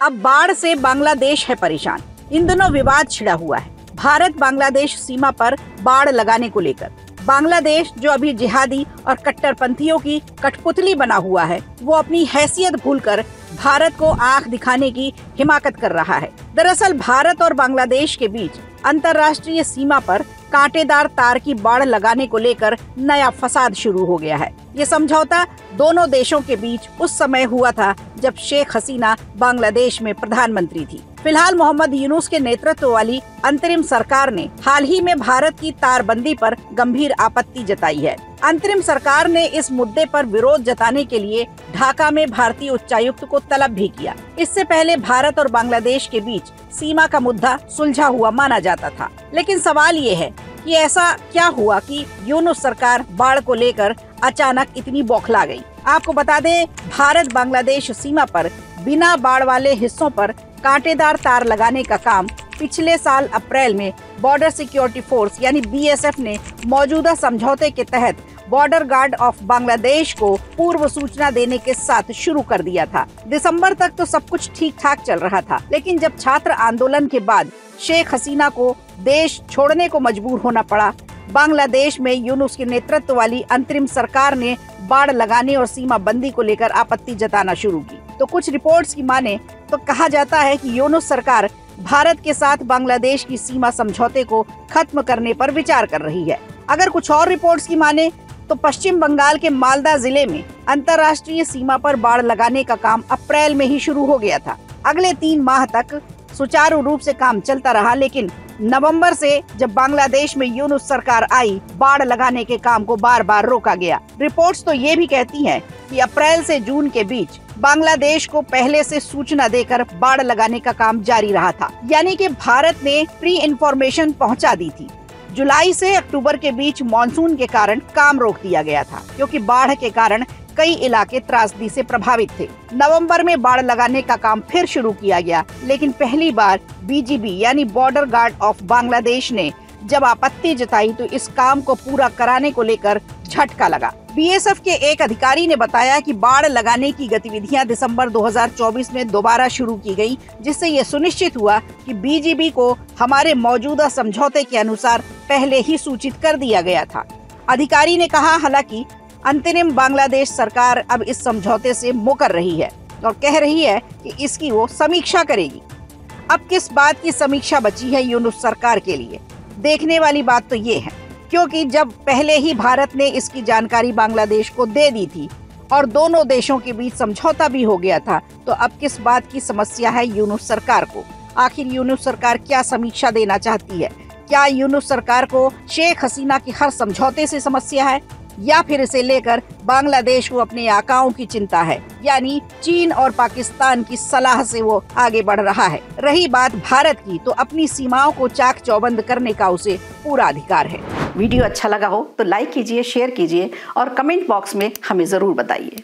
अब बाढ़ से बांग्लादेश है परेशान। इन दिनों विवाद छिड़ा हुआ है भारत बांग्लादेश सीमा पर बाढ़ लगाने को लेकर। बांग्लादेश जो अभी जिहादी और कट्टरपंथियों की कठपुतली बना हुआ है, वो अपनी हैसियत भूलकर भारत को आंख दिखाने की हिमाकत कर रहा है। दरअसल भारत और बांग्लादेश के बीच अंतर्राष्ट्रीय सीमा पर कांटेदार तार की बाड़ लगाने को लेकर नया फसाद शुरू हो गया है। ये समझौता दोनों देशों के बीच उस समय हुआ था जब शेख हसीना बांग्लादेश में प्रधानमंत्री थी। फिलहाल मोहम्मद यूनुस के नेतृत्व वाली अंतरिम सरकार ने हाल ही में भारत की तारबंदी पर गंभीर आपत्ति जताई है। अंतरिम सरकार ने इस मुद्दे पर विरोध जताने के लिए ढाका में भारतीय उच्चायुक्त को तलब भी किया। इससे पहले भारत और बांग्लादेश के बीच सीमा का मुद्दा सुलझा हुआ माना जाता था, लेकिन सवाल ये है कि ऐसा क्या हुआ कि यूनुस सरकार बाढ़ को लेकर अचानक इतनी बौखला गई। आपको बता दें, भारत बांग्लादेश सीमा पर बिना बाढ़ वाले हिस्सों पर कांटेदार तार लगाने का काम पिछले साल अप्रैल में बॉर्डर सिक्योरिटी फोर्स यानी BSF ने मौजूदा समझौते के तहत बॉर्डर गार्ड ऑफ बांग्लादेश को पूर्व सूचना देने के साथ शुरू कर दिया था। दिसंबर तक तो सब कुछ ठीक ठाक चल रहा था, लेकिन जब छात्र आंदोलन के बाद शेख हसीना को देश छोड़ने को मजबूर होना पड़ा, बांग्लादेश में यूनुस के नेतृत्व वाली अंतरिम सरकार ने बाढ़ लगाने और सीमा बंदी को लेकर आपत्ति जताना शुरू की। तो कुछ रिपोर्ट्स की माने तो कहा जाता है कि यूनुस सरकार भारत के साथ बांग्लादेश की सीमा समझौते को खत्म करने पर विचार कर रही है। अगर कुछ और रिपोर्ट्स की माने तो पश्चिम बंगाल के मालदा जिले में अंतर्राष्ट्रीय सीमा पर बाढ़ लगाने का काम अप्रैल में ही शुरू हो गया था। अगले 3 माह तक सुचारू रूप से काम चलता रहा, लेकिन नवंबर से जब बांग्लादेश में यूनुस सरकार आई, बाढ़ लगाने के काम को बार बार रोका गया। रिपोर्ट्स तो ये भी कहती हैं कि अप्रैल से जून के बीच बांग्लादेश को पहले से सूचना देकर बाढ़ लगाने का काम जारी रहा था, यानी कि भारत ने प्री इंफॉर्मेशन पहुंचा दी थी। जुलाई से अक्टूबर के बीच मानसून के कारण काम रोक दिया गया था, क्योंकि बाढ़ के कारण कई इलाके त्रासदी से प्रभावित थे। नवंबर में बाढ़ लगाने का काम फिर शुरू किया गया, लेकिन पहली बार BGB यानी बॉर्डर गार्ड ऑफ बांग्लादेश ने जब आपत्ति जताई तो इस काम को पूरा कराने को लेकर झटका लगा। BSF के एक अधिकारी ने बताया कि बाढ़ लगाने की गतिविधियां दिसंबर 2024 में दोबारा शुरू की गई, जिससे ये सुनिश्चित हुआ कि BGB को हमारे मौजूदा समझौते के अनुसार पहले ही सूचित कर दिया गया था। अधिकारी ने कहा, हालांकि अंतरिम बांग्लादेश सरकार अब इस समझौते से मुकर रही है और कह रही है कि इसकी वो समीक्षा करेगी। अब किस बात की समीक्षा बची है यूनुस सरकार के लिए? देखने वाली बात तो ये है, क्योंकि जब पहले ही भारत ने इसकी जानकारी बांग्लादेश को दे दी थी और दोनों देशों के बीच समझौता भी हो गया था, तो अब किस बात की समस्या है यूनुस सरकार को? आखिर यूनुस सरकार क्या समीक्षा देना चाहती है? क्या यूनुस सरकार को शेख हसीना की हर समझौते से समस्या है, या फिर इसे लेकर बांग्लादेश को अपने आकाओं की चिंता है, यानी चीन और पाकिस्तान की सलाह से वो आगे बढ़ रहा है? रही बात भारत की, तो अपनी सीमाओं को चाक चौबंद करने का उसे पूरा अधिकार है। वीडियो अच्छा लगा हो तो लाइक कीजिए, शेयर कीजिए और कमेंट बॉक्स में हमें जरूर बताइए।